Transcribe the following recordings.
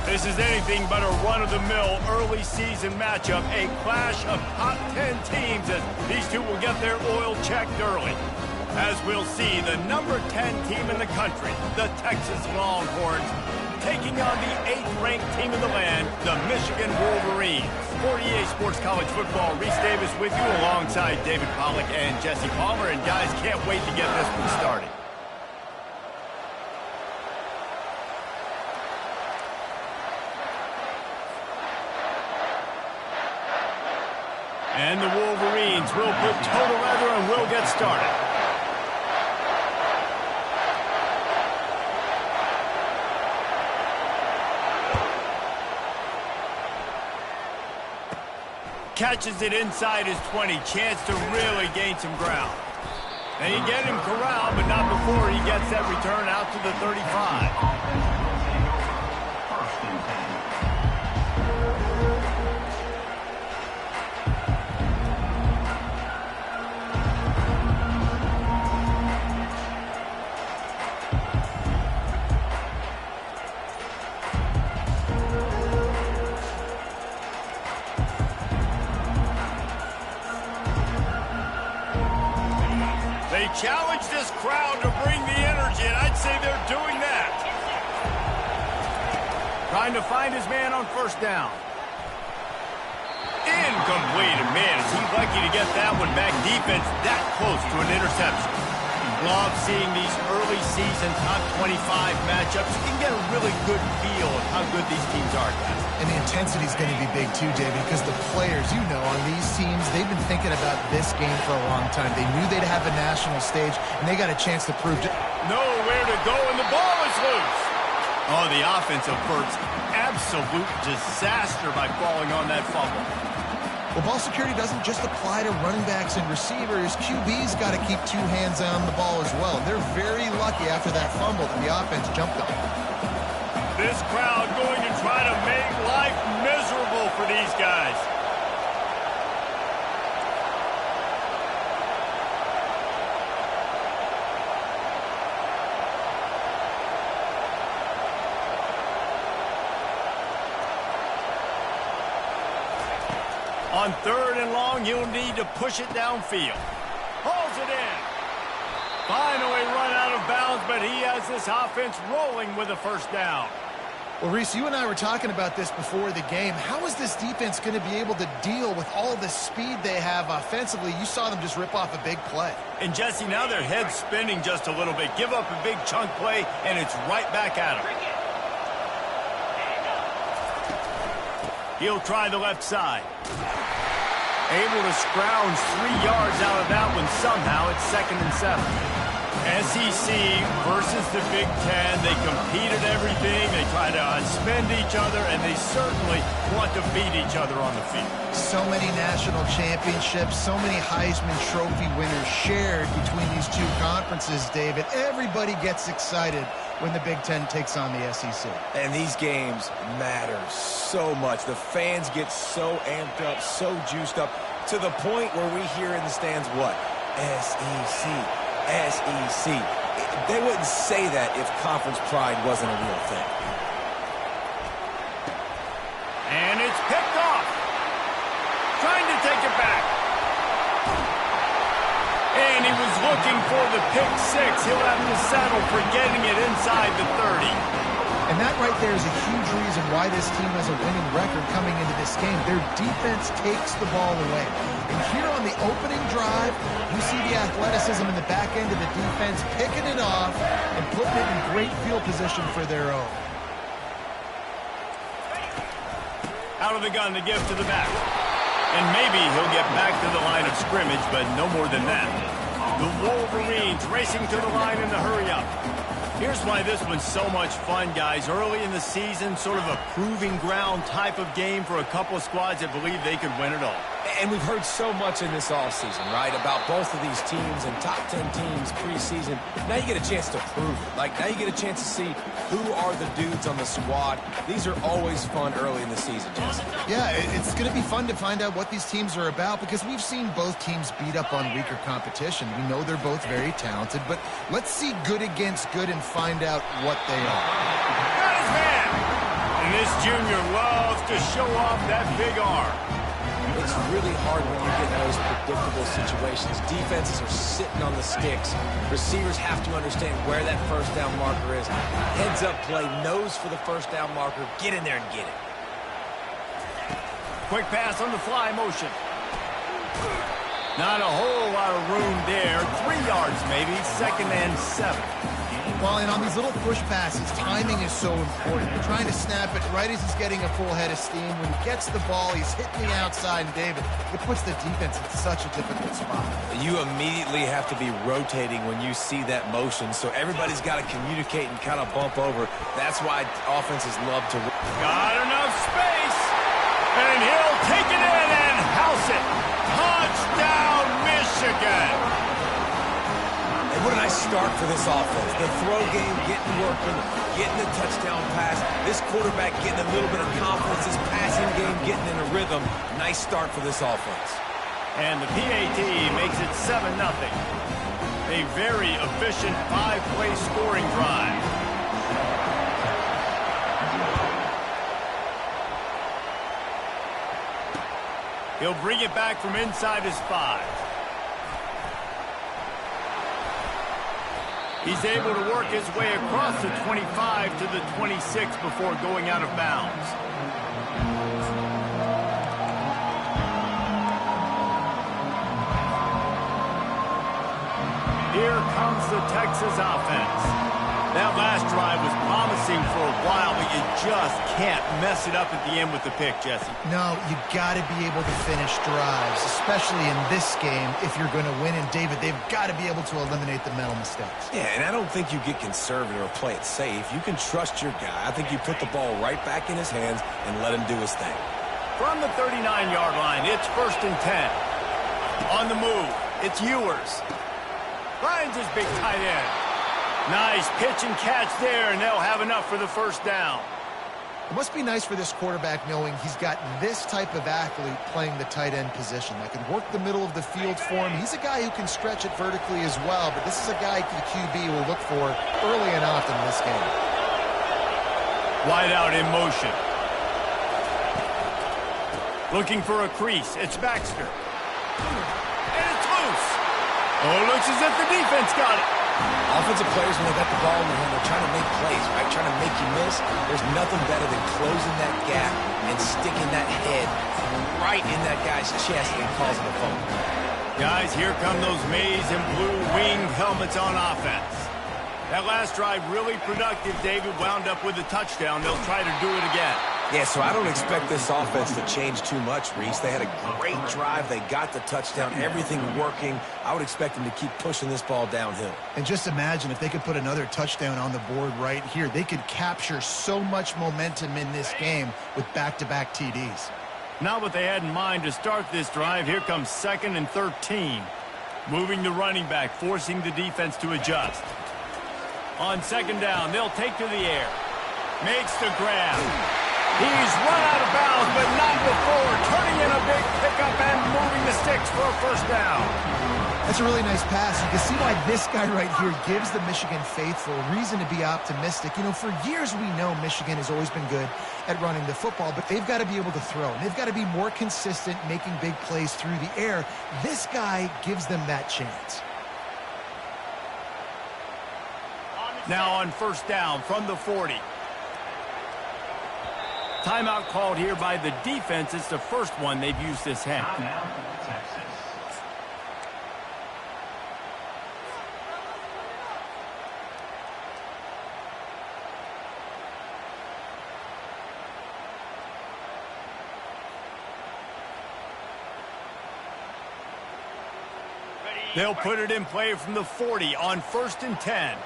This is anything but a run-of-the-mill early season matchup, a clash of top 10 teams as these two will get their oil checked early. As we'll see, the number 10 team in the country, the Texas Longhorns, taking on the 8th-ranked team in the land, the Michigan Wolverines. For EA Sports College Football, Reese Davis with you alongside David Pollack and Jesse Palmer. And guys, can't wait to get this one started. And the Wolverines will put total leather and will get started. Catches it inside his 20. Chance to really gain some ground. And you get him corralled, but not before he gets that return out to the 35. They challenge this crowd to bring the energy, and I'd say they're doing that. Trying to find his man on first down. Incomplete. And man, is he lucky to get that one back. Defense that close to an interception. Love seeing these early season top 25 matchups. You can get a really good feel of how good these teams are, guys. And the intensity is going to be big too, David, because the players, you know, on these teams, they've been thinking about this game for a long time. They knew they'd have a national stage, and they got a chance to prove it. Nowhere to go, and the ball is loose. Oh, the offensive first. Absolute disaster by falling on that fumble. Well, ball security doesn't just apply to running backs and receivers. QB's got to keep 2 hands on the ball as well. And they're very lucky after that fumble that the offense jumped on. This crowd going to try to make life miserable for these guys. On 3rd and long, he'll need to push it downfield. Hauls it in. Finally run out of bounds, but he has this offense rolling with a first down. Well, Reese, you and I were talking about this before the game. How is this defense going to be able to deal with all the speed they have offensively? You saw them just rip off a big play. And, Jesse, now their head's spinning just a little bit. Give up a big chunk play, and it's right back at him. He'll try the left side. Able to scrounge 3 yards out of that one somehow. It's 2nd and 7. SEC versus the Big Ten. They compete at everything. They try to outspend each other, and they certainly want to beat each other on the field. So many national championships, so many Heisman Trophy winners shared between these two conferences, David. Everybody gets excited when the Big Ten takes on the SEC. And these games matter so much. The fans get so amped up, so juiced up, to the point where we hear in the stands what? SEC, SEC. They wouldn't say that if conference pride wasn't a real thing. And it's picked off. Trying to take it back. And he was looking for the pick 6. He'll have to settle for getting it inside the 30. And that right there is a huge reason why this team has a winning record coming into this game. Their defense takes the ball away. And here on the opening drive, you see the athleticism in the back end of the defense picking it off and putting it in great field position for their own. Out of the gun to give to the back. And maybe he'll get back to the line of scrimmage, but no more than that. The Wolverines racing to the line in the hurry-up. Here's why this one's so much fun, guys. Early in the season, sort of a proving ground type of game for a couple of squads that believe they could win it all. And we've heard so much in this offseason, right, about both of these teams and top 10 teams preseason. Now you get a chance to prove it. Like, now you get a chance to see who are the dudes on the squad. These are always fun early in the season, Jesse. Yeah, it's going to be fun to find out what these teams are about because we've seen both teams beat up on weaker competition. We know they're both very talented, but let's see good against good and find out what they are. Got his man! And this This junior loves to show off that big arm. It's really hard when you get in those predictable situations. Defenses are sitting on the sticks. Receivers have to understand where that first down marker is. Heads up play, nose for the first down marker. Get in there and get it. Quick pass on the fly motion. Not a whole lot of room there. 3 yards maybe, 2nd and 7. Well, and on these little push passes, timing is so important. You're trying to snap it right as he's getting a full head of steam. When he gets the ball, he's hitting the outside, and David, it puts the defense in such a difficult spot. You immediately have to be rotating when you see that motion, so everybody's got to communicate and kind of bump over. That's why offenses love to... Got enough space, and he'll take it in and house it. Touchdown, Michigan! What a nice start for this offense. The throw game getting working, getting the touchdown pass. This quarterback getting a little bit of confidence. This passing game getting in a rhythm. Nice start for this offense. And the PAT makes it 7-0. A very efficient 5-play scoring drive. He'll bring it back from inside his 5. He's able to work his way across the 25 to the 26 before going out of bounds. Here comes the Texas offense. That last drive was promising for a while, but you just can't mess it up at the end with the pick, Jesse. No, you got to be able to finish drives, especially in this game if you're going to win. And, David, they've got to be able to eliminate the mental mistakes. Yeah, and I don't think you get conservative or play it safe. You can trust your guy. I think you put the ball right back in his hands and let him do his thing. From the 39-yard line, it's 1st and 10. On the move, it's Ewers. Finds his big tight end. Nice pitch and catch there, and they'll have enough for the first down. It must be nice for this quarterback knowing he's got this type of athlete playing the tight end position that can work the middle of the field for him. He's a guy who can stretch it vertically as well, but this is a guy the QB will look for early and often in this game. Wide out in motion. Looking for a crease. It's Baxter. And it's loose. Oh, looks as if the defense got it. Offensive players, when they got the ball in their hand, they're trying to make plays, right? Trying to make you miss. There's nothing better than closing that gap and sticking that head right in that guy's chest and causing a fumble. Guys, here come those maize and blue winged helmets on offense. That last drive really productive. David wound up with a touchdown. They'll try to do it again. Yeah, so I don't expect this offense to change too much, Reese. They had a great drive. They got the touchdown. Everything working. I would expect them to keep pushing this ball downhill. And just imagine if they could put another touchdown on the board right here. They could capture so much momentum in this game with back-to-back TDs. Not what they had in mind to start this drive. Here comes 2nd and 13. Moving the running back, forcing the defense to adjust. On 2nd down, they'll take to the air. Makes the grab. He's run out of bounds, but not before turning in a big pickup and moving the sticks for a first down. That's a really nice pass. You can see why this guy right here gives the Michigan faithful a reason to be optimistic. You know, for years we know Michigan has always been good at running the football, but they've got to be able to throw. And they've got to be more consistent making big plays through the air. This guy gives them that chance. Now on 1st down from the 40. Timeout called here by the defense. It's the first one they've used this half. They'll put it in play from the 40 on 1st and 10.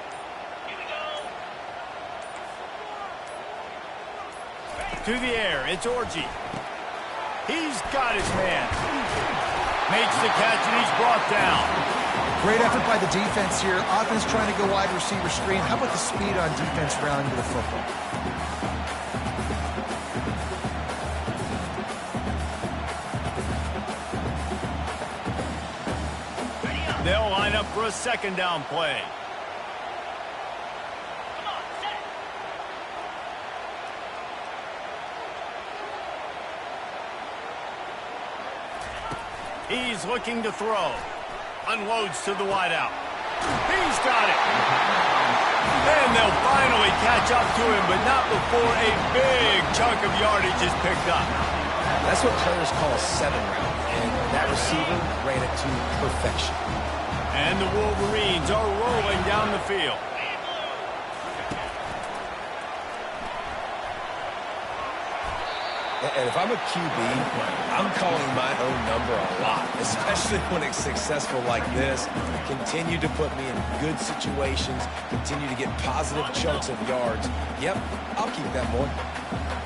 To the air, it's Orji. He's got his man. Makes the catch, and he's brought down. Great effort by the defense here. Offense trying to go wide receiver screen. How about the speed on defense rounding to the football? They'll line up for a 2nd down play. He's looking to throw. Unloads to the wideout. He's got it. And they'll finally catch up to him, but not before a big chunk of yardage is picked up. That's what players call a 7-round, and that receiver ran it to perfection. And the Wolverines are rolling down the field. And if I'm a QB, I'm calling my own number a lot, especially when it's successful like this. Continue to put me in good situations, continue to get positive chunks of yards. Yep, I'll keep that more.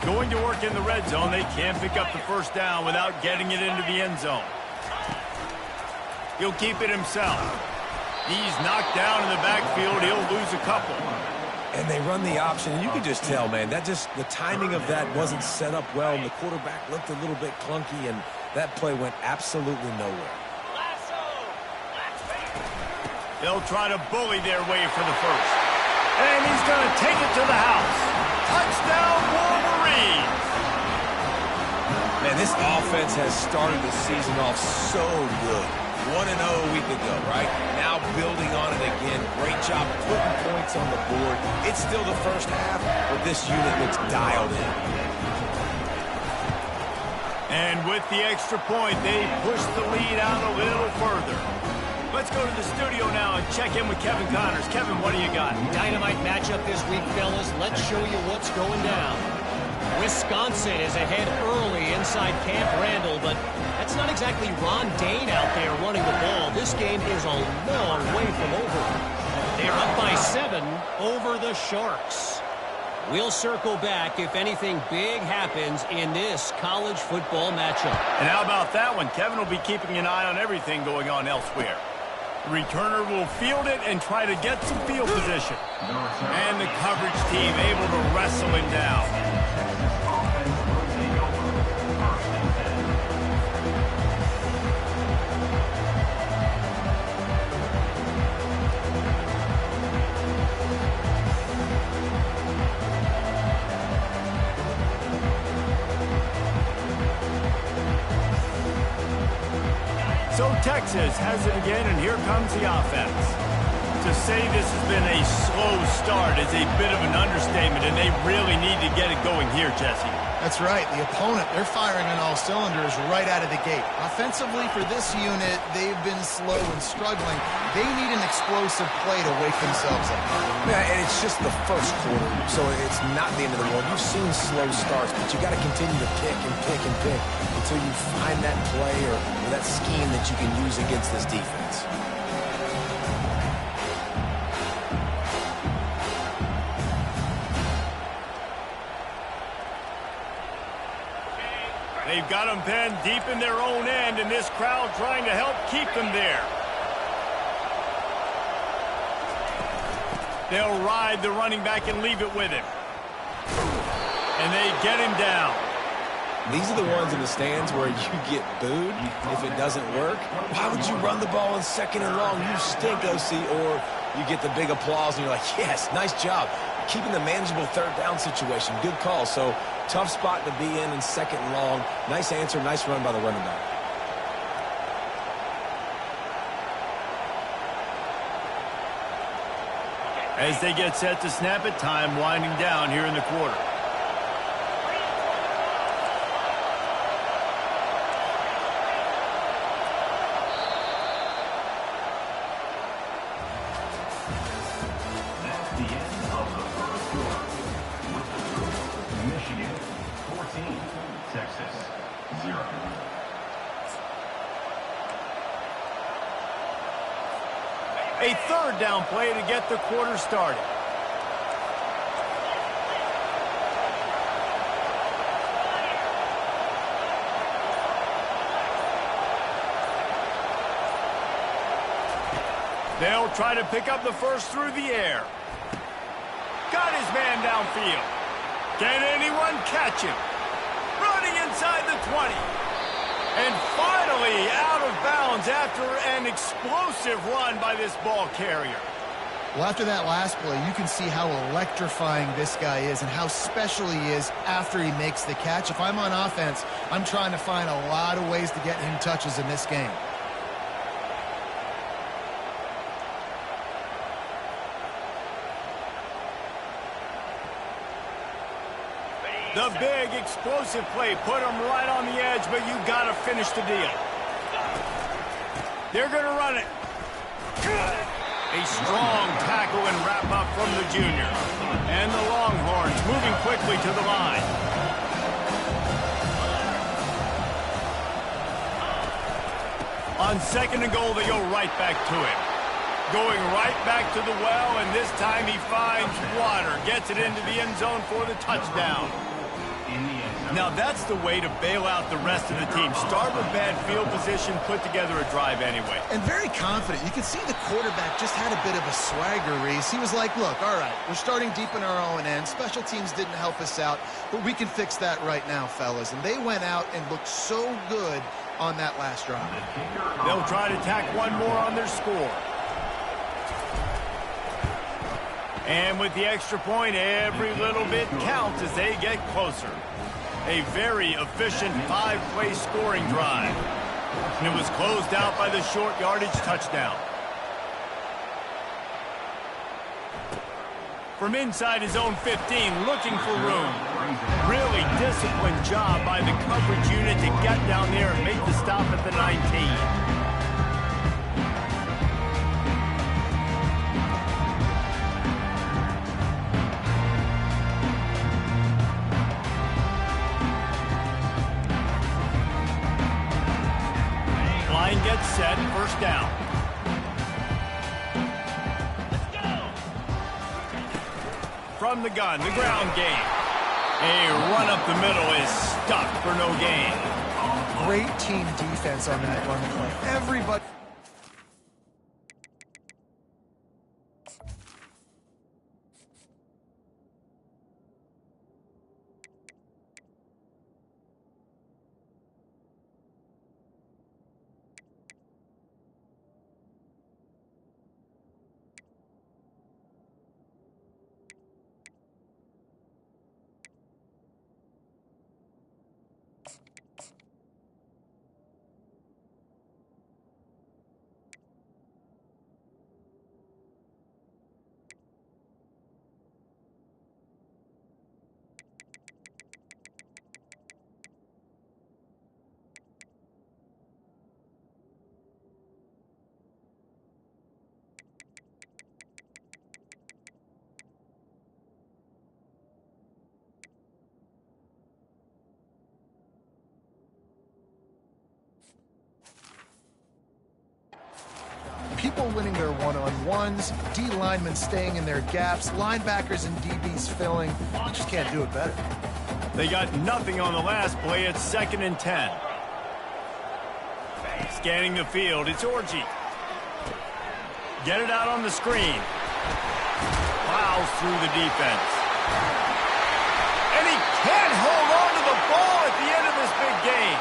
Going to work in the red zone, they can't pick up the first down without getting it into the end zone. He'll keep it himself. He's knocked down in the backfield. He'll lose a couple. And they run the option, and you can just tell, man, the timing of that wasn't set up well, and the quarterback looked a little bit clunky, and that play went absolutely nowhere. They'll try to bully their way for the first. And he's going to take it to the house. Touchdown, Wolverines! Man, this offense has started the season off so good. 1-0 a week ago, right? Now building on it again. Great job putting points on the board. It's still the first half, but this unit looks dialed in. And with the extra point, they push the lead out a little further. Let's go to the studio now and check in with Kevin Connors. Kevin, what do you got? Dynamite matchup this week, fellas. Let's show you what's going down. Wisconsin is ahead early inside Camp Randall, but that's not exactly Ron Dane out there running the ball. This game is a long way from over. They're up by 7 over the Sharks. We'll circle back if anything big happens in this college football matchup. And how about that one? Kevin will be keeping an eye on everything going on elsewhere. The returner will field it and try to get some field position. And the coverage team able to wrestle him down. So Texas has it again, and here comes the offense. To say this has been a slow start is a bit of an understatement, and they really need to get it going here, Jesse. That's right. The opponent, they're firing on all cylinders right out of the gate. Offensively for this unit, they've been slow and struggling. They need an explosive play to wake themselves up. Yeah, and it's just the first quarter, so it's not the end of the world. You've seen slow starts, but you got to continue to pick and pick and pick until you find that play or that scheme that you can use against this defense. They've got them pinned deep in their own end, and this crowd trying to help keep them there. They'll ride the running back and leave it with him. And they get him down. These are the ones in the stands where you get booed if it doesn't work. Why would you run the ball in 2nd and long? You stink, OC. Or you get the big applause and you're like, yes, nice job. Keeping the manageable 3rd down situation. Good call. So tough spot to be in 2nd and long. Nice answer, nice run by the running back. As they get set to snap it, time winding down here in the quarter. A 3rd down play to get the quarter started. They'll try to pick up the first through the air. Got his man downfield. Can anyone catch him? Running inside the 20. And finally out of bounds after an explosive run by this ball carrier. Well, after that last play, you can see how electrifying this guy is and how special he is after he makes the catch. If I'm on offense, I'm trying to find a lot of ways to get him touches in this game. The big explosive play put him right on the edge, but you got to finish the deal. They're going to run it. A strong tackle and wrap up from the junior. And the Longhorns moving quickly to the line. On 2nd and goal, they go right back to it. Going right back to the well, and this time he finds water. Gets it into the end zone for the touchdown. Now that's the way to bail out the rest of the team. Start with bad field position, put together a drive anyway. And very confident. You can see the quarterback just had a bit of a swagger, Reese. He was like, look, all right, we're starting deep in our own end. Special teams didn't help us out, but we can fix that right now, fellas. And they went out and looked so good on that last drive. They'll try to tack one more on their score. And with the extra point, every little bit counts as they get closer. A very efficient 5-play scoring drive. And it was closed out by the short yardage touchdown. From inside his own 15, looking for room. Really disciplined job by the coverage unit to get down there and make the stop at the 19. Gets set, first down. Let's go. From the gun, the ground game. A run up the middle is stuck for no gain. Great team defense on that run play. Everybody. People winning their one-on-ones, D linemen staying in their gaps, linebackers and DBs filling. You just can't do it better. They got nothing on the last play. It's 2nd and 10. Scanning the field, it's Orji. Get it out on the screen. Plows through the defense. And he can't hold on to the ball at the end of this big game.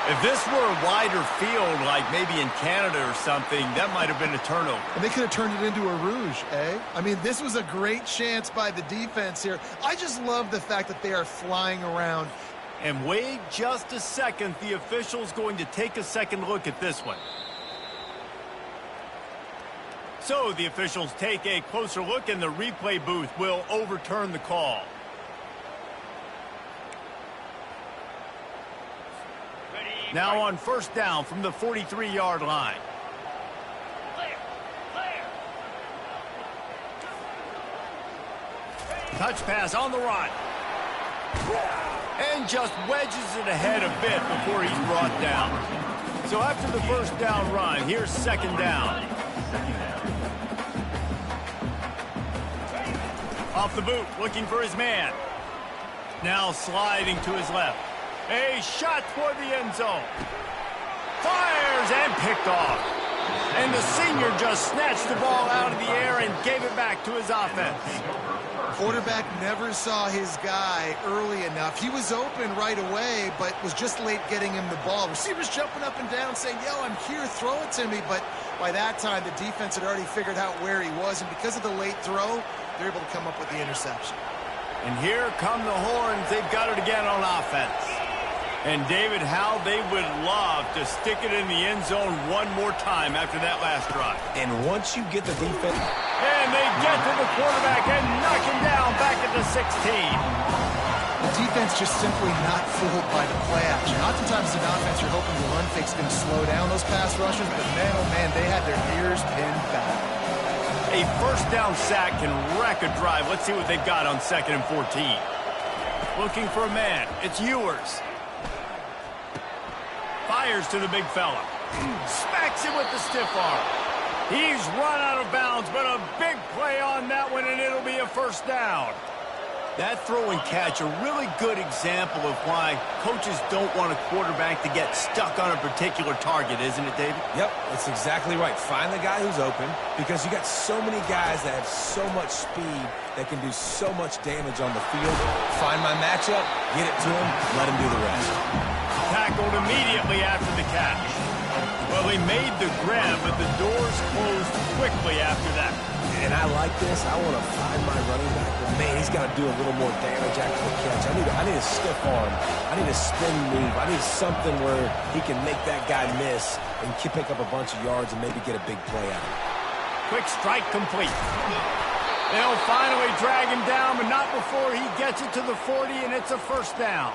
If this were a wider field, like maybe in Canada or something, that might have been a turnover. And they could have turned it into a rouge, eh? I mean, this was a great chance by the defense here. I just love the fact that they are flying around. And wait just a second. The official's going to take a second look at this one. So the officials take a closer look, and the replay booth will overturn the call. Now on first down from the 43-yard line. Touch pass on the run. And just wedges it ahead a bit before he's brought down. So after the first down run, here's 2nd down. Off the boot, looking for his man. Now sliding to his left. A shot toward the end zone. Fires and picked off. And the senior just snatched the ball out of the air and gave it back to his offense. Quarterback never saw his guy early enough. He was open right away, but was just late getting him the ball. Receivers jumping up and down saying, yo, I'm here, throw it to me. But By that time, the defense had already figured out where he was, and because of the late throw, they're able to come up with the interception. And here come the Horns. They've got it again on offense. And David, how they would love to stick it in the end zone one more time after that last drive. And once you get the defense... And they get to the quarterback and knock him down back at the 16. The defense just simply not fooled by the play action. Oftentimes as an offense, you're hoping the run fake's going to slow down those pass rushers, but man, oh man, they had their ears pinned back. A first down sack can wreck a drive. Let's see what they've got on 2nd and 14. Looking for a man. It's Ewers. Fires to the big fella. Smacks him with the stiff arm. He's run out of bounds, but a big play on that one, and it'll be a first down. That throw and catch, a really good example of why coaches don't want a quarterback to get stuck on a particular target, isn't it, David? Yep, that's exactly right. Find the guy who's open, because you got so many guys that have so much speed that can do so much damage on the field. Find my matchup, get it to him, let him do the rest. Tackled immediately after the catch. Well, he made the grab, but the doors closed quickly after that. And I like this. I want to find my running back, but man, he's got to do a little more damage after the catch. I need a stiff arm. I need a spin move. I need something where he can make that guy miss and pick up a bunch of yards and maybe get a big play out of it. Quick strike complete. They'll finally drag him down, but not before he gets it to the 40, and it's a first down.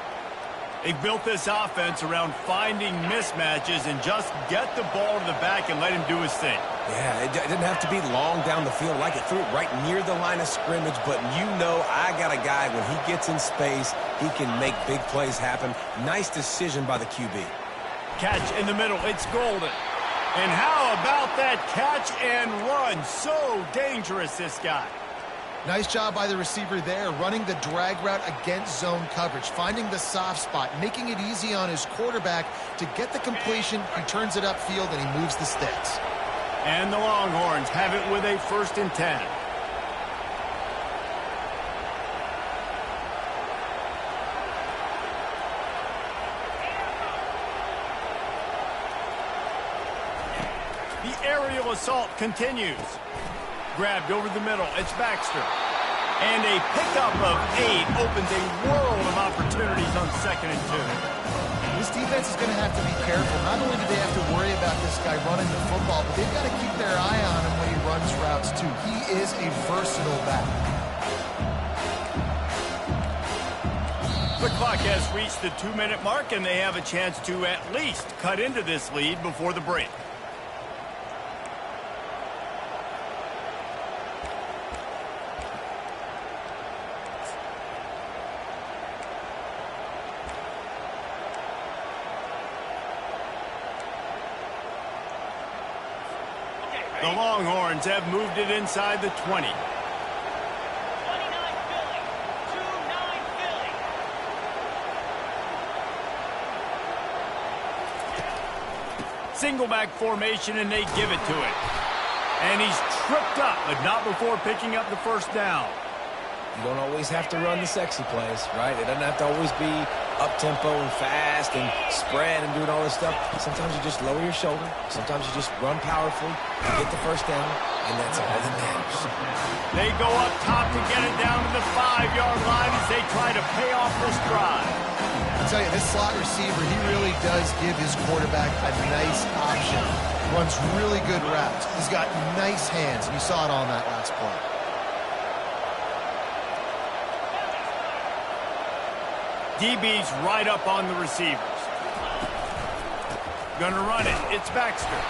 They've built this offense around finding mismatches and just get the ball to the back and let him do his thing. Yeah, it didn't have to be long down the field. Like it threw it right near the line of scrimmage, but you know I got a guy, when he gets in space, he can make big plays happen. Nice decision by the QB. Catch in the middle. It's Golden. And how about that catch and run? So dangerous, this guy. Nice job by the receiver there, running the drag route against zone coverage, finding the soft spot, making it easy on his quarterback to get the completion. He turns it upfield, and he moves the sticks. And the Longhorns have it with a 1st and 10. The aerial assault continues. Grabbed over the middle. It's Baxter. And a pickup of 8 opens a world of opportunities on 2nd and 2. This defense is going to have to be careful. Not only do they have to worry about this guy running the football, but they've got to keep their eye on him when he runs routes, too. He is a versatile back. The clock has reached the 2-minute mark, and they have a chance to at least cut into this lead before the break. The Longhorns have moved it inside the 20. 29 Philly. 2-9 Philly. Single back formation, and they give it to it. And he's tripped up, but not before picking up the first down. You don't always have to run the sexy plays, right? It doesn't have to always be up-tempo and fast and spread and doing all this stuff. Sometimes you just lower your shoulder. Sometimes you just run powerfully and get the first down, and that's all that matters. They go up top to get it down to the 5-yard line as they try to pay off this drive. I'll tell you, this slot receiver, he really does give his quarterback a nice option. Runs really good routes. He's got nice hands. You saw it on that last play. DB's right up on the receivers. Gonna run it. It's Baxter.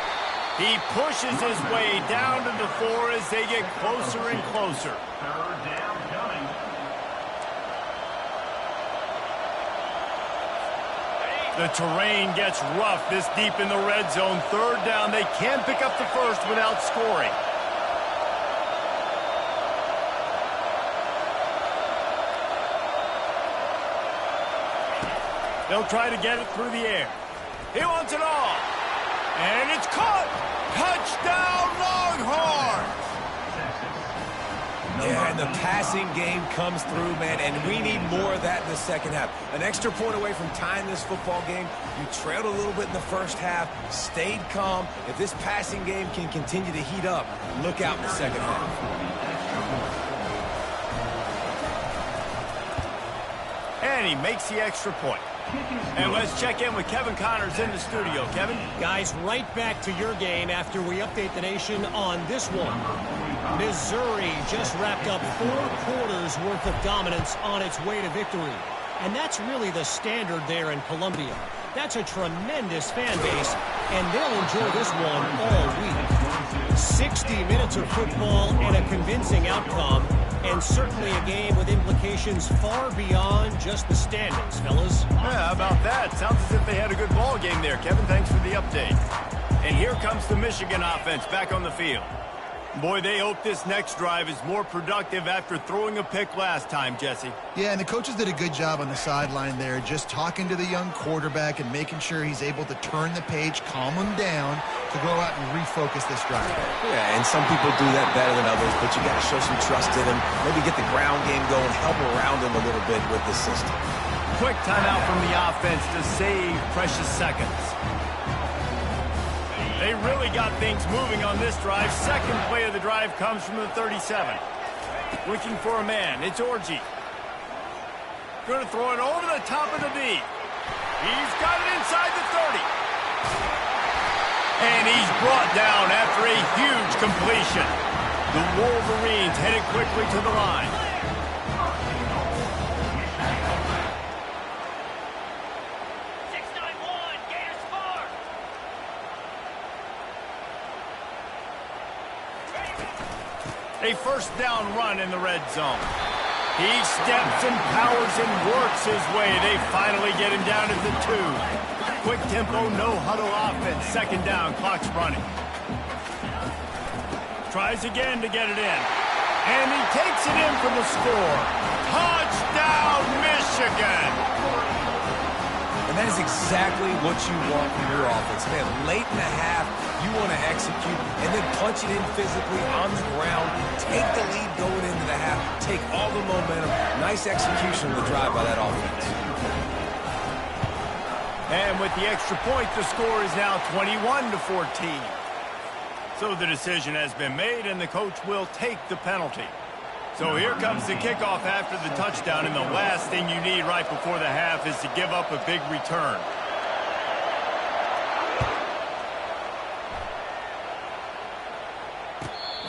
He pushes his way down to the 4 as they get closer and closer. Third down coming. The terrain gets rough this deep in the red zone. 3rd down. They can pick up the first without scoring. They'll try to get it through the air. He wants it all. And it's caught. Touchdown, Longhorns. Yeah, and the passing game comes through, man, and we need more of that in the second half. An extra point away from tying this football game. You trailed a little bit in the first half, stayed calm. If this passing game can continue to heat up, look out in the second half. And he makes the extra point. And let's check in with Kevin Connors in the studio. Kevin? Guys, right back to your game after we update the nation on this one. Missouri just wrapped up 4 quarters worth of dominance on its way to victory. And that's really the standard there in Columbia. That's a tremendous fan base, and they'll enjoy this one all week. 60 minutes of football and a convincing outcome, and certainly a game with implications far beyond just the standings, fellas. Yeah, how about that? Sounds as if they had a good ball game there, Kevin. Thanks for the update. And here comes the Michigan offense back on the field. Boy, they hope this next drive is more productive after throwing a pick last time, Jesse. Yeah, and the coaches did a good job on the sideline there, just talking to the young quarterback and making sure he's able to turn the page, calm him down, to go out and refocus this drive. Yeah, and some people do that better than others, but you got to show some trust in him, maybe get the ground game going, help around him a little bit with the system. Quick timeout from the offense to save precious seconds. They really got things moving on this drive. Second play of the drive comes from the 37. Looking for a man. It's Orji. Going to throw it over the top of the D. He's got it inside the 30. And he's brought down after a huge completion. The Wolverines headed quickly to the line. A first down run in the red zone. He steps and powers and works his way. They finally get him down at the 2. Quick tempo, no huddle offense. Second down, clock's running. Tries again to get it in. And he takes it in for the score. Touchdown, Michigan! And that is exactly what you want from your offense. Man, late in the half, you want to execute and then punch it in physically on the ground. Take the lead going into the half. Take all the momentum. Nice execution of the drive by that offense. And with the extra point, the score is now 21-14. So the decision has been made, and the coach will take the penalty. So here comes the kickoff after the touchdown, and the last thing you need right before the half is to give up a big return.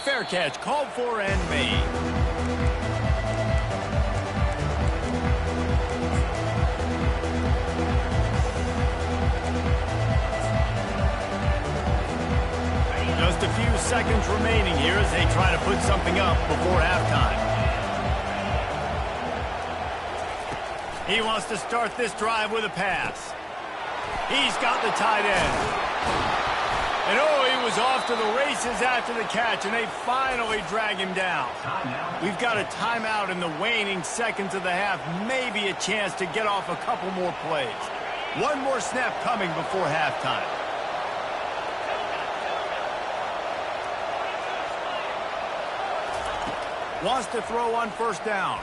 Fair catch, called for and made. Just a few seconds remaining here as they try to put something up before halftime. He wants to start this drive with a pass. He's got the tight end. And oh, he was off to the races after the catch, and they finally drag him down. We've got a timeout in the waning seconds of the half, maybe a chance to get off a couple more plays. One more snap coming before halftime. Wants to throw on first down.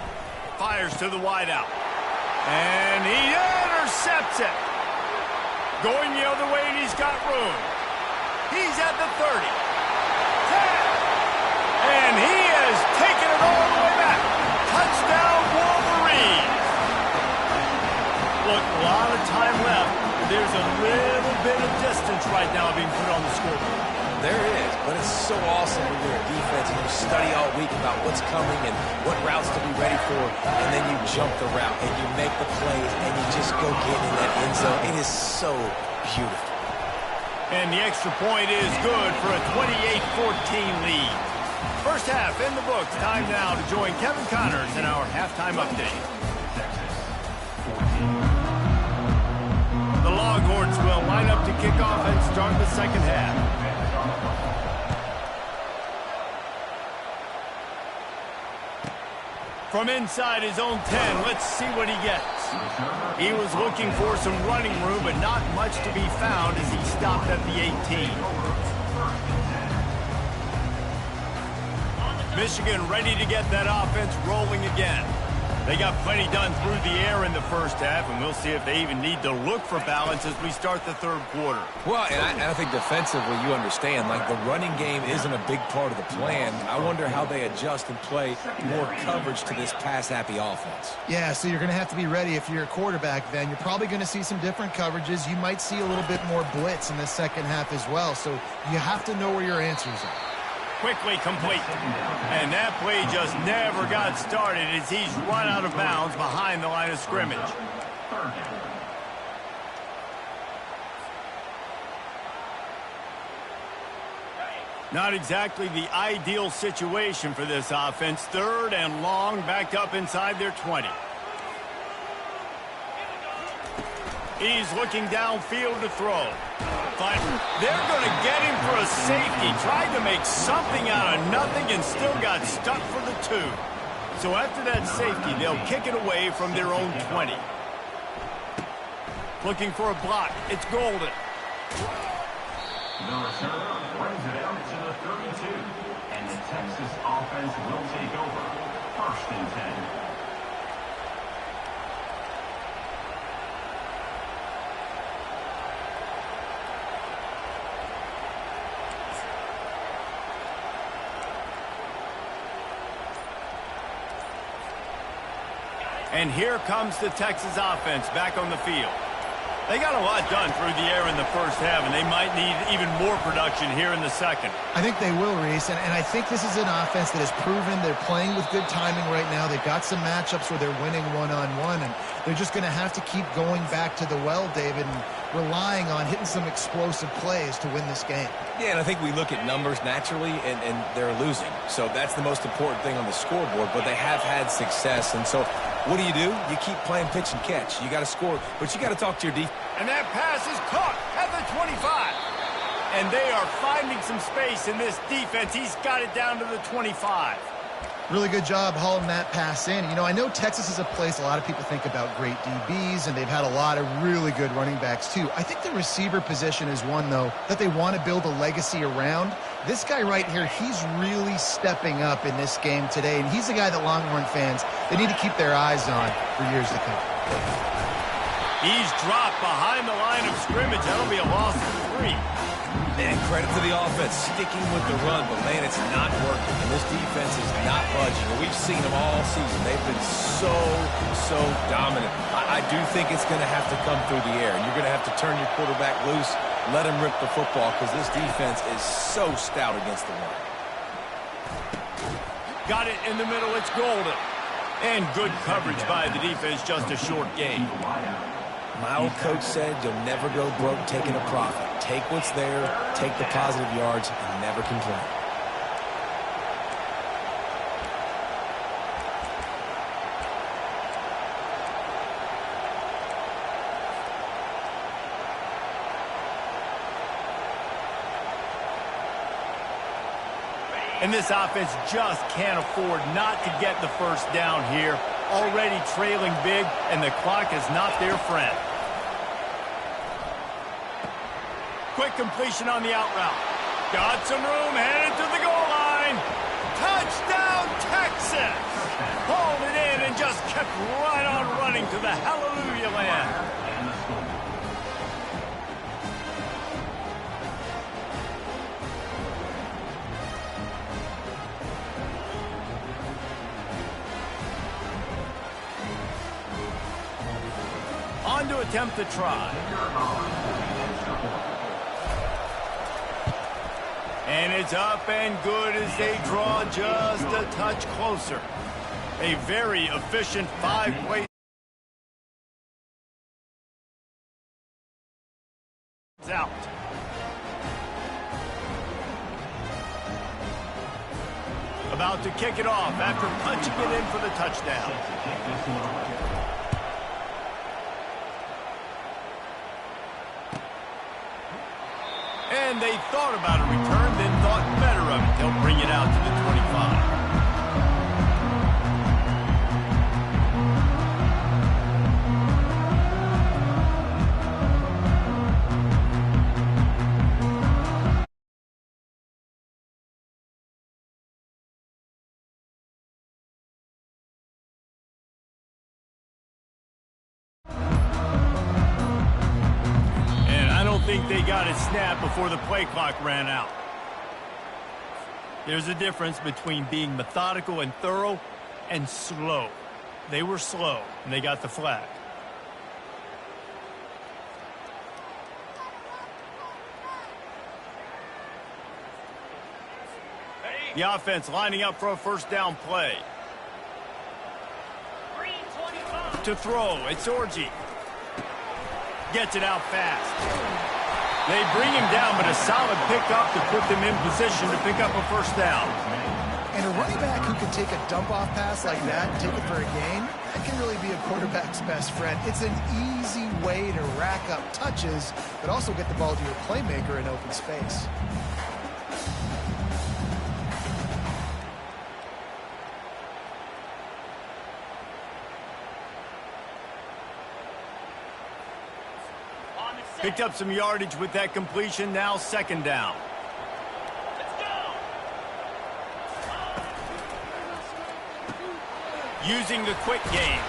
Fires to the wideout. And he intercepts it. Going the other way, and he's got room. He's at the 30. 10. And he has taken it all the way back. Touchdown, Wolverines. Look, a lot of time left. There's a little bit of distance right now being put on the scoreboard. There is, but it's so awesome when you're a defense and you study all week about what's coming and what routes to be ready for, and then you jump the route and you make the plays and you just go get in that end zone. It is so beautiful. And the extra point is good for a 28-14 lead. First half in the books. Time now to join Kevin Connors in our halftime update. The Longhorns will line up to kick off and start the second half. From inside his own 10, let's see what he gets. He was looking for some running room, but not much to be found as he stopped at the 18. Michigan ready to get that offense rolling again. They got plenty done through the air in the first half, and we'll see if they even need to look for balance as we start the third quarter. Well, and I think defensively, you understand, like the running game isn't a big part of the plan. I wonder how they adjust and play more coverage to this pass-happy offense. Yeah, so you're going to have to be ready if you're a quarterback then. You're probably going to see some different coverages. You might see a little bit more blitz in the second half as well, so you have to know where your answers are. Quickly complete. And that play just never got started as he's run out of bounds behind the line of scrimmage. Not exactly the ideal situation for this offense. Third and long, backed up inside their 20. He's looking downfield to throw. But they're going to get him for a safety. Tried to make something out of nothing and still got stuck for the 2. So after that safety, they'll kick it away from their own 20. Looking for a block. It's Golden. The returner brings it out to the 32. And the Texas offense will take over. 1st and 10. And here comes the Texas offense back on the field. They got a lot done through the air in the first half, and they might need even more production here in the second. I think they will, Reese, and I think this is an offense that has proven they're playing with good timing right now. They've got some matchups where they're winning one-on-one, and they're just going to have to keep going back to the well, David, and relying on hitting some explosive plays to win this game. Yeah, and I think we look at numbers naturally, and they're losing. So that's the most important thing on the scoreboard, but they have had success. And so what do? You keep playing pitch and catch. You got to score, but you got to talk to your defense. And that pass is caught at the 25. And they are finding some space in this defense. He's got it down to the 25. Really good job hauling that pass in. You know, I know Texas is a place a lot of people think about great DBs, and they've had a lot of really good running backs too. I think the receiver position is one, though, that they want to build a legacy around. This guy right here, he's really stepping up in this game today, and he's the guy that Longhorn fans, they need to keep their eyes on for years to come. He's dropped behind the line of scrimmage. That'll be a loss of 3. And credit to the offense sticking with the run, but man, it's not working. And this defense is not budging. And we've seen them all season. They've been so dominant. I do think it's going to have to come through the air. And you're going to have to turn your quarterback loose, let him rip the football, because this defense is so stout against the run. Got it in the middle. It's Golden. And good coverage by the defense, just a short gain. My old coach said you'll never go broke taking a profit. Take what's there, take the positive yards, and never complain. And this offense just can't afford not to get the first down here. Already trailing big, and the clock is not their friend. Quick completion on the out route. Got some room, headed to the goal line. Touchdown, Texas! Hauled it in and just kept right on running to the hallelujah land. On to attempt to try. And it's up and good as they draw just a touch closer. A very efficient 5-play out. About to kick it off after punching it in for the touchdown. And they thought about a return, then thought better of it. They'll bring it out to the think they got it snapped before the play clock ran out. There's a difference between being methodical and thorough and slow. They were slow, and they got the flag. The offense lining up for a first down play. To throw, it's Orji. Gets it out fast. They bring him down, but a solid pickup to put them in position to pick up a first down. And a running back who can take a dump-off pass like that and take it for a gain, that can really be a quarterback's best friend. It's an easy way to rack up touches, but also get the ball to your playmaker in open space. Picked up some yardage with that completion, now second down. Using the quick game.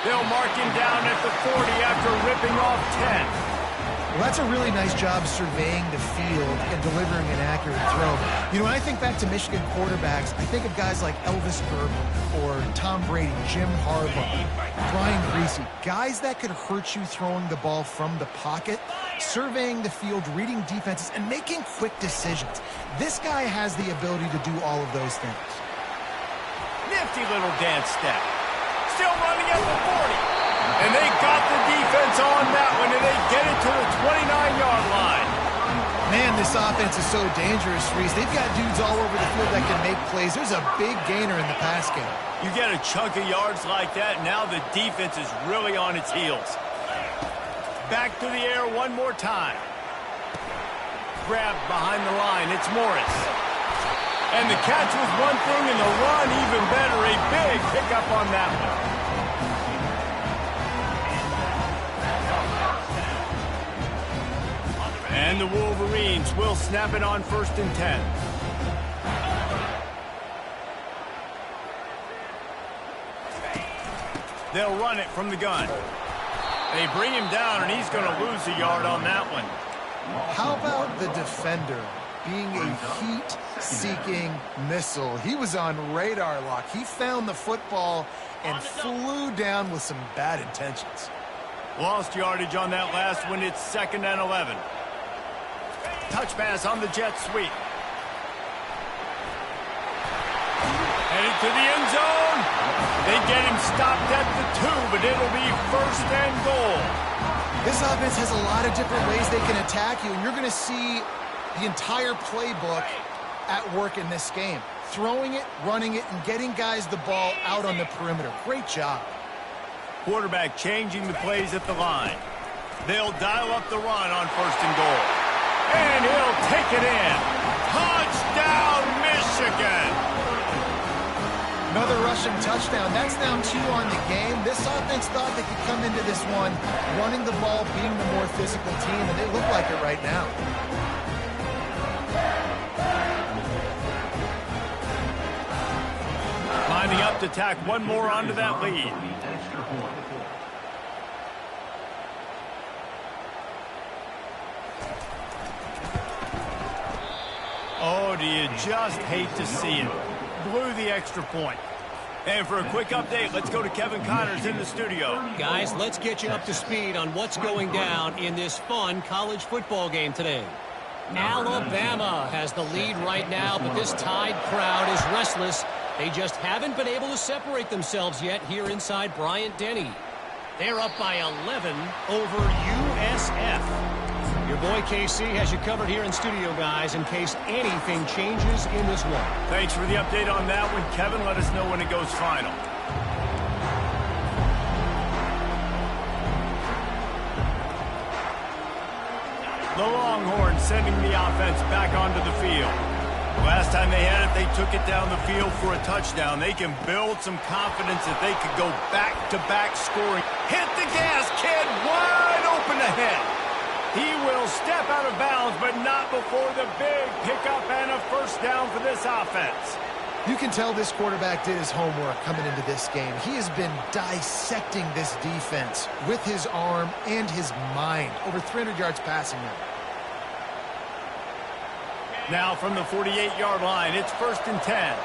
They'll mark him down at the 40 after ripping off 10. Well, that's a really nice job surveying the field and delivering an accurate throw. You know, when I think back to Michigan quarterbacks, I think of guys like Elvis Burke or Tom Brady, Jim Harbaugh, Brian Griese, guys that could hurt you throwing the ball from the pocket, surveying the field, reading defenses, and making quick decisions. This guy has the ability to do all of those things. Nifty little dance step. Still running at the 40. And they got the defense on that one, and they get it to the 29-yard line. Man, this offense is so dangerous, Reese. They've got dudes all over the field that can make plays. There's a big gainer in the pass game. You get a chunk of yards like that, now the defense is really on its heels. Back to the air one more time. Grabbed behind the line. It's Morris. And the catch was one thing, and the run even better. A big pickup on that one. And the Wolverines will snap it on 1st and 10. They'll run it from the gun. They bring him down, and he's going to lose a yard on that one. How about the defender being a heat-seeking missile? He was on radar lock. He found the football and flew down with some bad intentions. Lost yardage on that last one. It's 2nd and 11. Touch pass on the jet sweep. Headed to the end zone. They get him stopped at the 2, but it'll be 1st and goal. This offense has a lot of different ways they can attack you, and you're going to see the entire playbook at work in this game. Throwing it, running it, and getting guys the ball out on the perimeter. Great job. Quarterback changing the plays at the line. They'll dial up the run on 1st and goal. And he'll take it in. Touchdown, Michigan! Another rushing touchdown. That's now 2 on the game. This offense thought they could come into this one running the ball, being the more physical team, and they look like it right now. Lining up to tack one more onto that lead. Oh, do you just hate to see it? Blew the extra point. And for a quick update, let's go to Kevin Connors in the studio. Guys, let's get you up to speed on what's going down in this fun college football game today. Alabama has the lead right now, but this Tide crowd is restless. They just haven't been able to separate themselves yet here inside Bryant-Denny. They're up by 11 over USF. Your boy KC has you covered here in studio, guys, in case anything changes in this one. Thanks for the update on that one, Kevin. Let us know when it goes final. The Longhorns sending the offense back onto the field. Last time they had it, they took it down the field for a touchdown. They can build some confidence that they could go back-to-back scoring. Hit the gas, kid, wide open ahead. He will step out of bounds, but not before the big pickup and a first down for this offense. You can tell this quarterback did his homework coming into this game. He has been dissecting this defense with his arm and his mind. Over 300 yards passing now. Now from the 48-yard line, it's 1st and 10.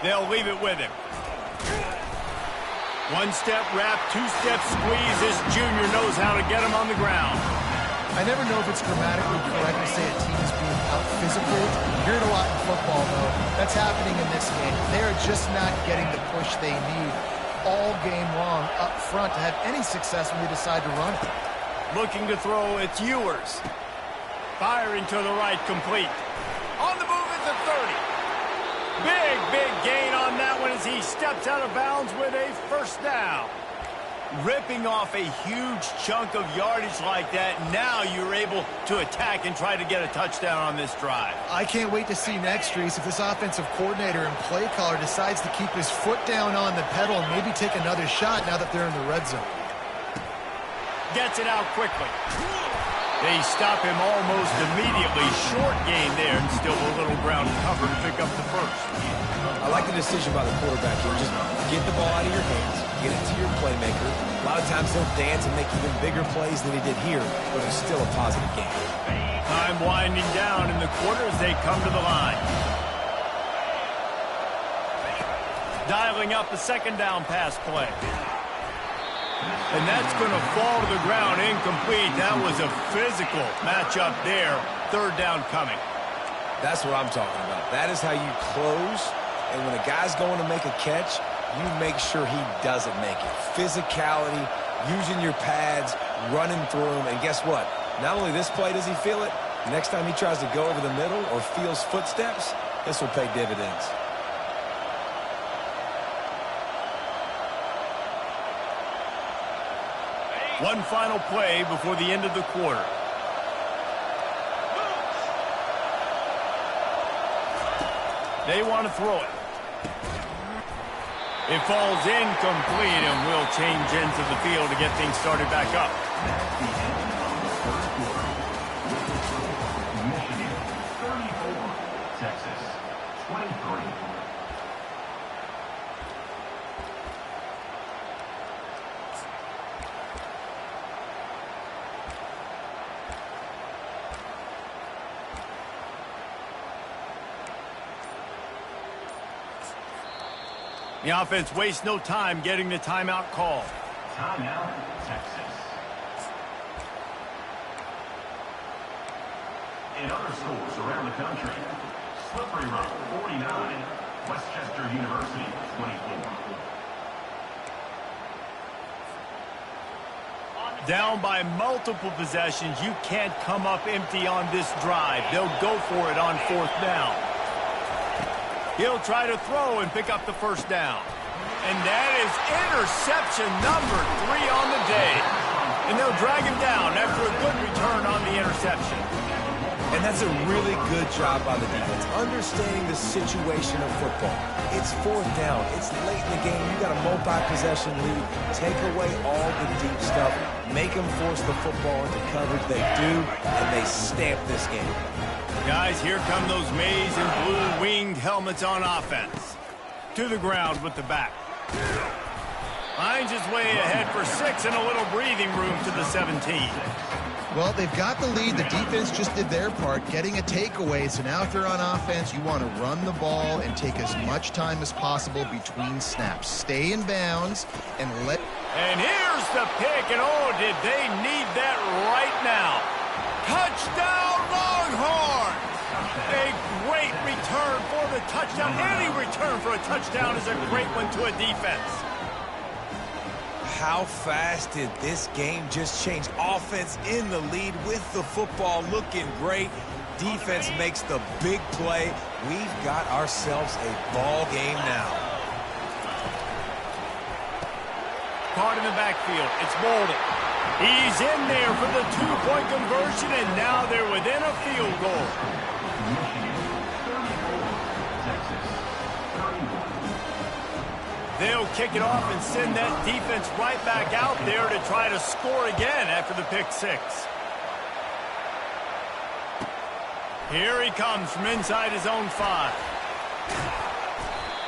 They'll leave it with him. One-step wrap, two-step squeeze. This junior knows how to get him on the ground. I never know if it's grammatically correct to say a team is being out-physical. You hear it a lot in football, though. That's happening in this game. They're just not getting the push they need all game long up front to have any success when they decide to run it. Looking to throw, it's Ewers. Firing to the right, complete. On the move is the 30. Big gain on that one as he steps out of bounds with a 1st down. Ripping off a huge chunk of yardage like that, now you're able to attack and try to get a touchdown on this drive. I can't wait to see next, Reese, if this offensive coordinator and play caller decides to keep his foot down on the pedal and maybe take another shot now that they're in the red zone. Gets it out quickly. They stop him almost immediately. Short gain there and still a little ground cover to pick up the 1st. I like the decision by the quarterback here. Just get the ball out of your hands, get it to your playmaker. A lot of times he'll dance and make even bigger plays than he did here, but it's still a positive game. Time winding down in the quarter as they come to the line. Dialing up the 2nd down pass play. And that's going to fall to the ground incomplete. That was a physical matchup there. 3rd down coming. That's what I'm talking about. That is how you close. And when a guy's going to make a catch, you make sure he doesn't make it. Physicality, using your pads, running through him. And guess what? Not only this play does he feel it, next time he tries to go over the middle or feels footsteps, this will pay dividends. One final play before the end of the quarter. They want to throw it. It falls incomplete and will change into the field to get things started back up. Michigan 34, Texas 23. The offense wastes no time getting the timeout call. Timeout, Texas. In other schools around the country, Slippery Rock 49, Westchester University 24. Down by multiple possessions, you can't come up empty on this drive. They'll go for it on 4th down. He'll try to throw and pick up the 1st down. And that is interception number 3 on the day. And they'll drag him down after a good return on the interception. And that's a really good job by the defense, understanding the situation of football. It's 4th down. It's late in the game. You got a multi-possession lead. Take away all the deep stuff. Make them force the football into coverage. They do, and they stamp this game. Guys, here come those maize and blue winged helmets on offense. To the ground with the back. Finds his way ahead for 6 and a little breathing room to the 17. Well, they've got the lead. The defense just did their part, getting a takeaway. So now if they're on offense, you want to run the ball and take as much time as possible between snaps. Stay in bounds and let... And here's the pick, and oh, did they need that right now. Touchdown, Longhorns! A great return for the touchdown. Any return for a touchdown is a great one to a defense. How fast did this game just change? Offense in the lead with the football, looking great. Defense makes the big play. We've got ourselves a ball game now. Caught in the backfield. It's Bolden. He's in there for the 2-point conversion, and now they're within a field goal. Michigan 34, Texas 31. They'll kick it off and send that defense right back out there to try to score again after the pick 6. Here he comes from inside his own 5.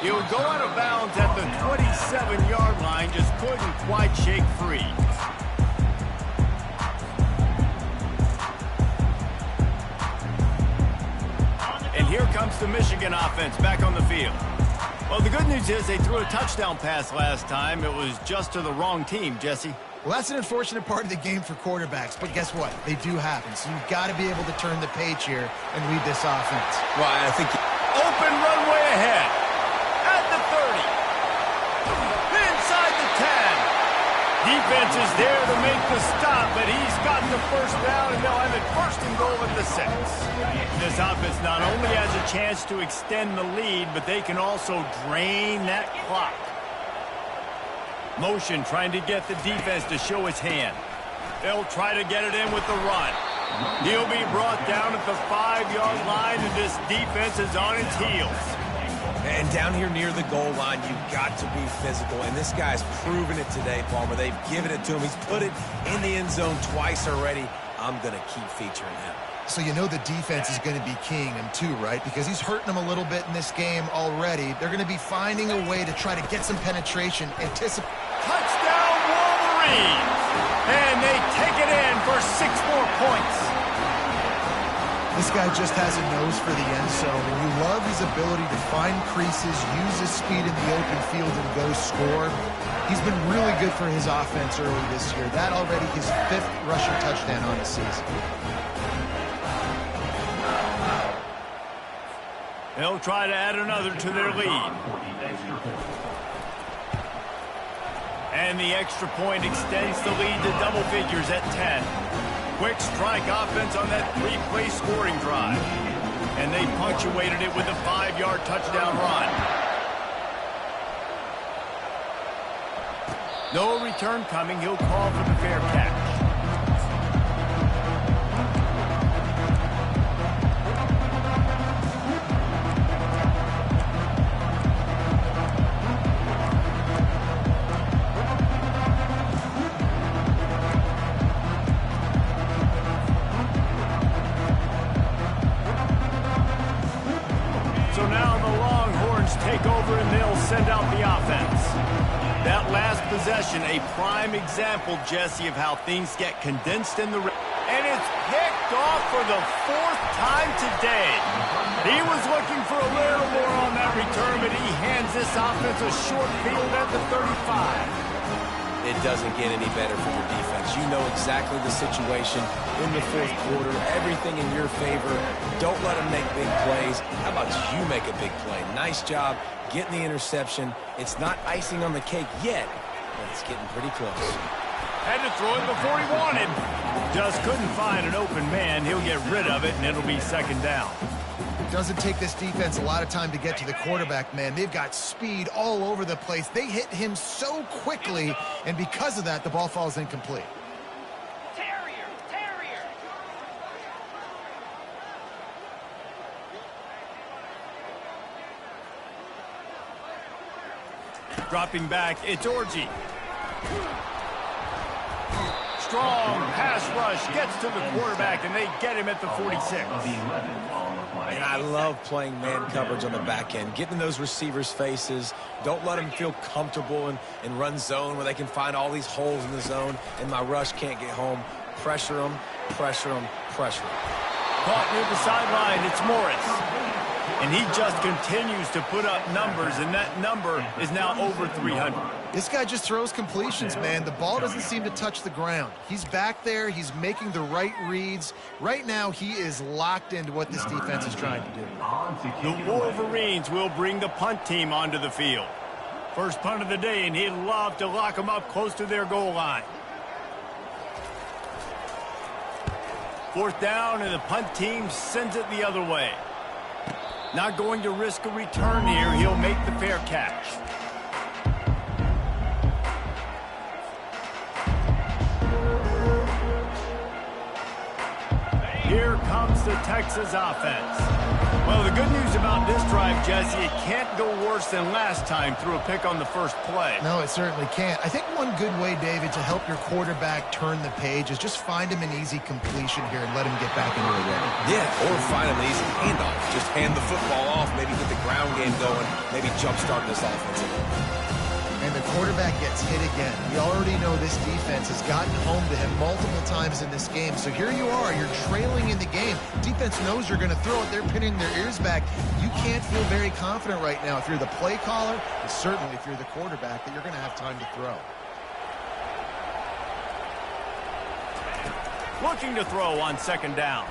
He'll go out of bounds at the 27-yard line, just couldn't quite shake free. And here comes the Michigan offense back on the field. Well, the good news is they threw a touchdown pass last time. It was just to the wrong team, Jesse. Well, that's an unfortunate part of the game for quarterbacks, but guess what? They do happen, so you've got to be able to turn the page here and lead this offense. Right, I think... Open runway ahead. At the 30. Inside the 10. Defense is there to make the stop, but he's got the first down, and they'll have it first and goal at the 6. This offense not only has a chance to extend the lead, but they can also drain that clock. Motion trying to get the defense to show his hand. They'll try to get it in with the run. He'll be brought down at the 5-yard line, and this defense is on its heels. And down here near the goal line, you've got to be physical. And this guy's proven it today, Palmer. They've given it to him. He's put it in the end zone twice already. I'm going to keep featuring him. So you know the defense is going to be keying him too, right? Because he's hurting them a little bit in this game already. They're going to be finding a way to try to get some penetration. Touchdown Wolverines! And they take it in for 6 more points. This guy just has a nose for the end zone, and you love his ability to find creases, use his speed in the open field, and go score. He's been really good for his offense early this year. That already his 5th rushing touchdown on the season. They'll try to add another to their lead. And the extra point extends the lead to double figures at 10. Quick strike offense on that 3-play scoring drive. And they punctuated it with a 5-yard touchdown run. No return coming. He'll call for the fair catch. Take over and they'll send out the offense. That last possession, a prime example, Jesse, of how things get condensed in the... And it's picked off for the 4th time today. He was looking for a little more on that return, but he hands this offense a short field at the 35. It doesn't get any better for your defense. You know exactly the situation in the 4th quarter. Everything in your favor. Don't let them make big plays. How about you make a big play? Nice job getting the interception. It's not icing on the cake yet, but it's getting pretty close. Had to throw it before he wanted. Just couldn't find an open man. He'll get rid of it, and it'll be 2nd down. Doesn't take this defense a lot of time to get to the quarterback, man. They've got speed all over the place. They hit him so quickly, and because of that, the ball falls incomplete. Terrier. Dropping back, it's Orji. Strong pass rush gets to the quarterback, and they get him at the 46. And I love playing man coverage on the back end, getting those receivers' faces. Don't let them feel comfortable and run zone where they can find all these holes in the zone, and my rush can't get home. Pressure them, pressure them, pressure them. Caught near the sideline, it's Morris. And he just continues to put up numbers, and that number is now over 300. This guy just throws completions, man. The ball doesn't seem to touch the ground. He's back there. He's making the right reads. Right now, he is locked into what this defense is trying to do. The Wolverines will bring the punt team onto the field. First punt of the day, and he'd love to lock them up close to their goal line. 4th down, and the punt team sends it the other way. Not going to risk a return here. He'll make the fair catch. Here comes the Texas offense. Well, the good news about this drive, Jesse, it can't go worse than last time through a pick on the first play. No, it certainly can't. I think one good way, David, to help your quarterback turn the page is just find him an easy completion here and let him get back into the rhythm. Yeah, or find him an easy handoff. Just hand the football off, maybe get the ground game going, maybe jumpstart this offense a little. And the quarterback gets hit again. We already know this defense has gotten home to him multiple times in this game. So here you are, you're trailing in the game. Defense knows you're going to throw it. They're pinning their ears back. You can't feel very confident right now if you're the play caller, and certainly if you're the quarterback, that you're going to have time to throw. Looking to throw on second down.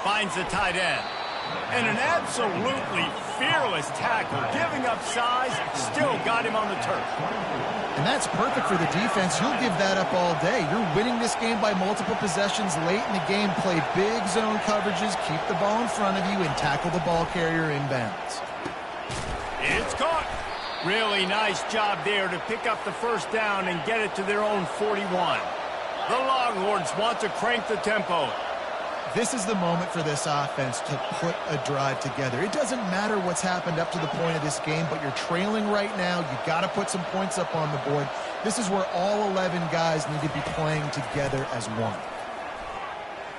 Finds the tight end. And an absolutely fearless tackle, giving up size, still got him on the turf. And that's perfect for the defense. You'll give that up all day. You're winning this game by multiple possessions late in the game. Play big zone coverages, keep the ball in front of you, and tackle the ball carrier inbounds. It's caught. Really nice job there to pick up the first down and get it to their own 41. The Longhorns want to crank the tempo. This is the moment for this offense to put a drive together. It doesn't matter what's happened up to the point of this game, but you're trailing right now. You've got to put some points up on the board. This is where all 11 guys need to be playing together as one.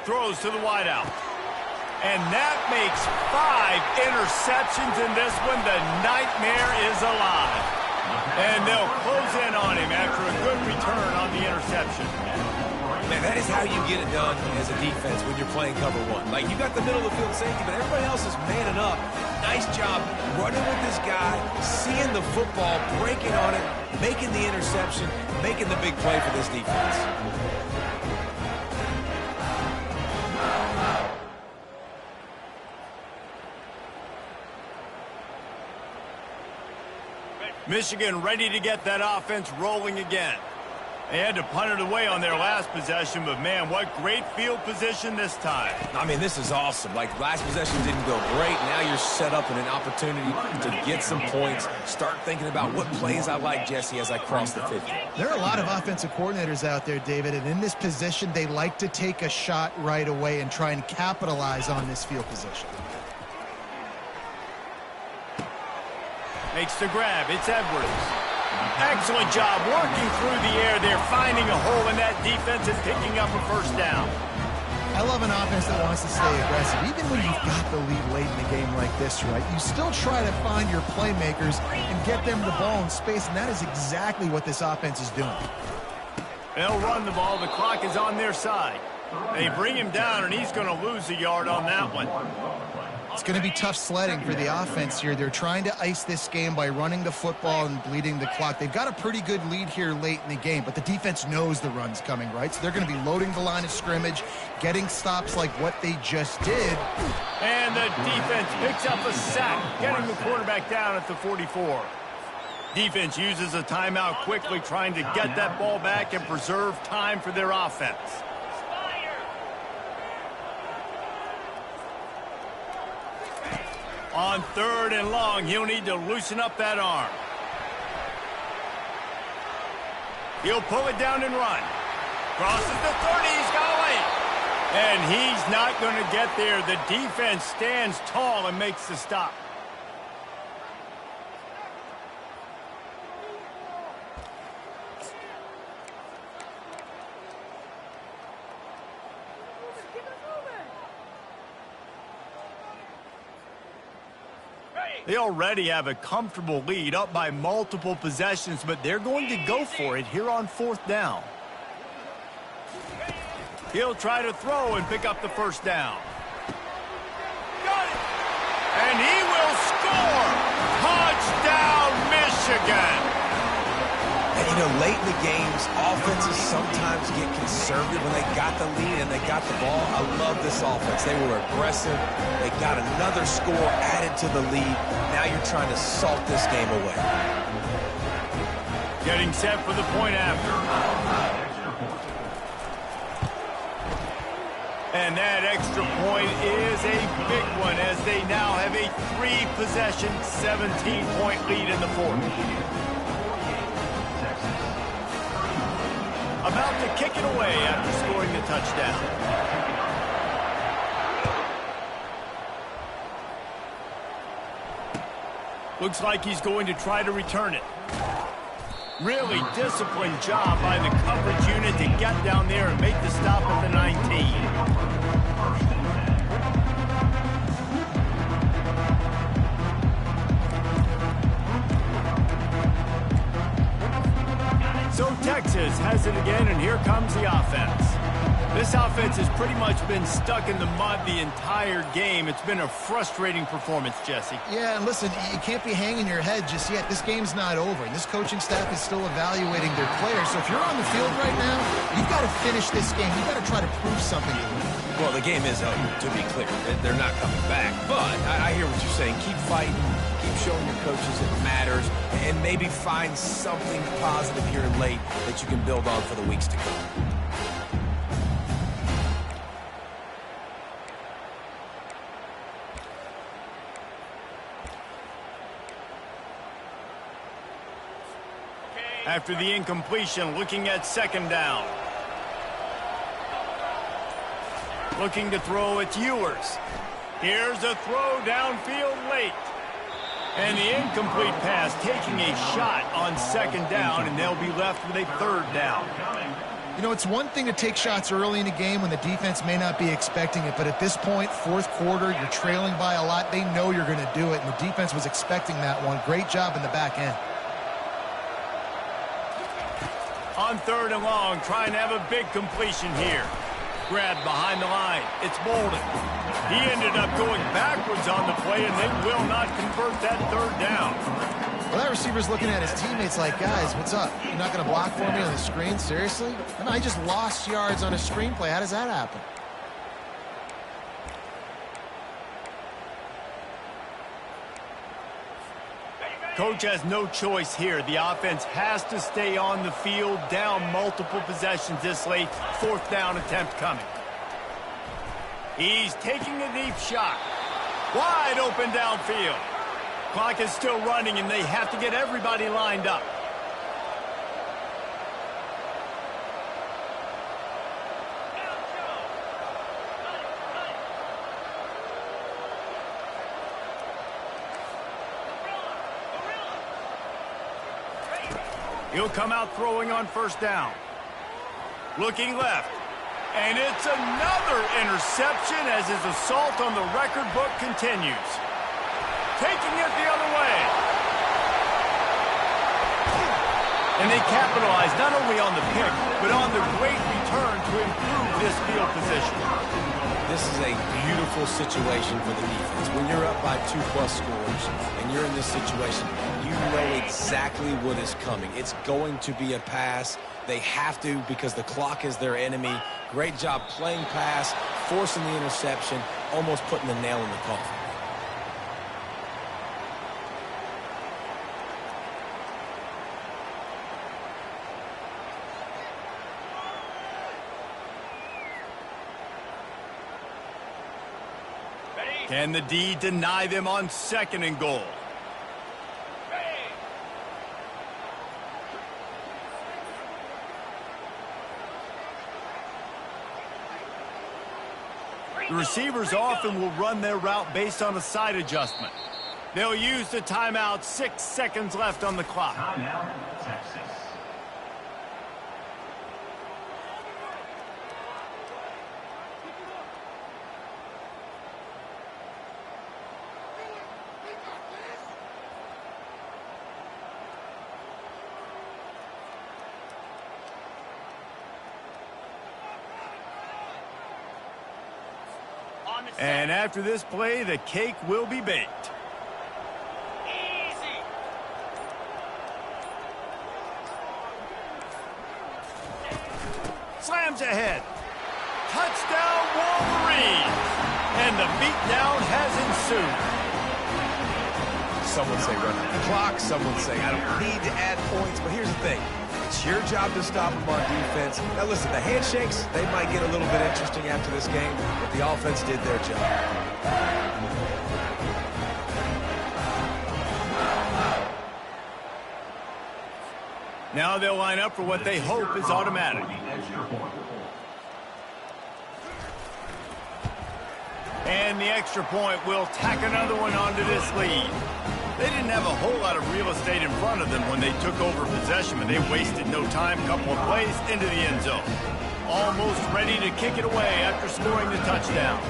Throws to the wideout. And that makes 5 interceptions in this one. The nightmare is alive. And they'll close in on him after a good return on the interception. Man, that is how you get it done as a defense when you're playing cover one. Like, you got the middle of the field safety, but everybody else is manning up. Nice job running with this guy, seeing the football, breaking on it, making the interception, making the big play for this defense. Michigan ready to get that offense rolling again. They had to punt it away on their last possession, but man, what great field position this time. I mean, this is awesome. Like, last possession didn't go great. Now you're set up in an opportunity to get some points. Start thinking about what plays I like, Jesse, as I cross the 50. There are a lot of offensive coordinators out there, David, and in this position, they like to take a shot right away and try and capitalize on this field position. Makes the grab. It's Edwards. Excellent job working through the air there, finding a hole in that defense and picking up a first down. I love an offense that wants to stay aggressive. Even when you've got the lead late in the game like this, right, you still try to find your playmakers and get them the ball in space, and that is exactly what this offense is doing. They'll run the ball. The clock is on their side. They bring him down, and he's going to lose a yard on that one. It's going to be tough sledding for the offense here. They're trying to ice this game by running the football and bleeding the clock. They've got a pretty good lead here late in the game, but the defense knows the run's coming, right? So they're going to be loading the line of scrimmage, getting stops like what they just did. And the defense picks up a sack, getting the quarterback down at the 44. Defense uses a timeout quickly, trying to get that ball back and preserve time for their offense. On 3rd and long, he'll need to loosen up that arm. He'll pull it down and run. Crosses the 30, he's going. And he's not going to get there. The defense stands tall and makes the stop. They already have a comfortable lead, up by multiple possessions, but they're going to go for it here on 4th down. He'll try to throw and pick up the first down. Got it! And he will score! Touchdown, Michigan! And, you know, late in the games, offenses sometimes get conservative when they got the lead and they got the ball. I love this offense. They were aggressive. They got another score added to the lead. Now you're trying to salt this game away. Getting set for the point after. And that extra point is a big one as they now have a 3-possession, 17-point lead in the 4th. About to kick it away after scoring the touchdown. Looks like he's going to try to return it. Really disciplined job by the coverage unit to get down there and make the stop at the 19. So Texas has it again, and here comes the offense. This offense has pretty much been stuck in the mud the entire game. It's been a frustrating performance, Jesse. Yeah, and listen, you can't be hanging your head just yet. This game's not over, and this coaching staff is still evaluating their players. So if you're on the field right now, you've got to finish this game. You've got to try to prove something to them. Well, the game is over, to be clear. They're not coming back. But I hear what you're saying. Keep fighting. Keep showing your coaches it matters. And maybe find something positive here in late that you can build on for the weeks to come. After the incompletion, looking at second down. Looking to throw, it's Ewers. Here's a throw downfield late. And the incomplete pass taking a shot on second down, and they'll be left with a third down. You know, it's one thing to take shots early in a game when the defense may not be expecting it, but at this point, fourth quarter, you're trailing by a lot. They know you're going to do it, and the defense was expecting that one. Great job in the back end. On third and long, trying to have a big completion here. Grabbed behind the line. It's Bolden. He ended up going backwards on the play, and they will not convert that third down. Well, that receiver's looking at his teammates like, guys, what's up? You're not going to block for me on the screen? Seriously? And I just lost yards on a screenplay. How does that happen? Coach has no choice here. The offense has to stay on the field, down multiple possessions this late. Fourth down attempt coming. He's taking a deep shot. Wide open downfield. Clock is still running, and they have to get everybody lined up. He'll come out throwing on first down. Looking left. And it's another interception as his assault on the record book continues. Taking it the other way. And they capitalize not only on the pick, but on the great return to improve this field position. This is a beautiful situation for the defense. When you're up by 2+ scores and you're in this situation, you know exactly what is coming. It's going to be a pass. They have to because the clock is their enemy. Great job playing pass, forcing the interception, almost putting the nail in the coffin. Can the D deny them on second and goal? The receivers often will run their route based on a side adjustment. They'll use the timeout. 6 seconds left on the clock. Timeout, Texas. And after this play, the cake will be baked. Easy. Slams ahead. Touchdown, Wolverines. And the beatdown has ensued. Some would say run out the clock. Some would say I don't need to add points. But here's the thing. It's your job to stop them on defense. Now, listen, the handshakes, they might get a little bit interesting after this game, but the offense did their job. Now they'll line up for what they hope is automatic. And the extra point will tack another one onto this lead. They didn't have a whole lot of real estate in front of them when they took over possession, but they wasted no time. Couple of plays into the end zone. Almost ready to kick it away after scoring the touchdown.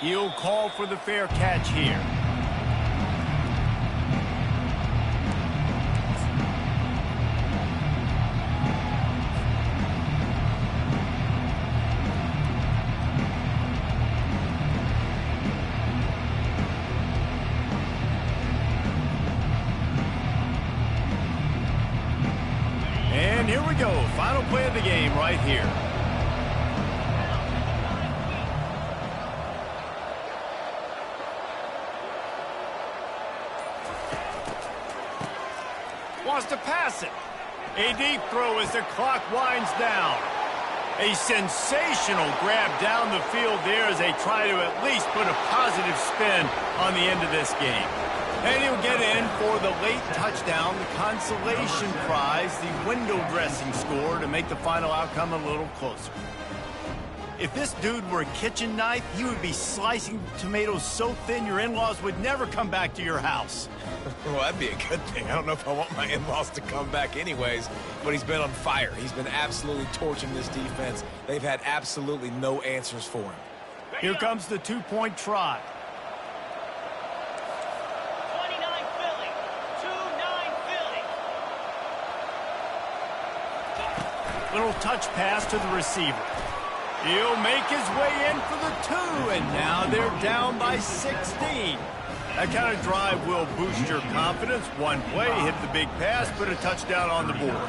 He'll call for the fair catch here. And here we go. Final play of the game right here. Wants to pass it. A deep throw as the clock winds down. A sensational grab down the field there as they try to at least put a positive spin on the end of this game. And he'll get in for the late touchdown, the consolation prize, the window dressing score to make the final outcome a little closer. If this dude were a kitchen knife, he would be slicing tomatoes so thin your in-laws would never come back to your house. Well, that'd be a good thing. I don't know if I want my in-laws to come back anyways, but he's been on fire. He's been absolutely torching this defense. They've had absolutely no answers for him. Here comes the two-point try. 29 Philly. 2-9 Philly. Little touch pass to the receiver. He'll make his way in for the 2, and now they're down by 16. That kind of drive will boost your confidence. One play, hit the big pass, put a touchdown on the board.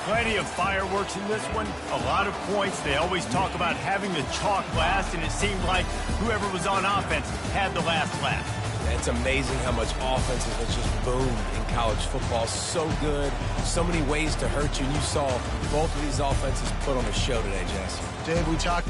Plenty of fireworks in this one. A lot of points. They always talk about having the chalk last, and it seemed like whoever was on offense had the last laugh. It's amazing how much offenses have just boomed in college football. So good, so many ways to hurt you. And you saw both of these offenses put on a show today, Jess. Dave, we talked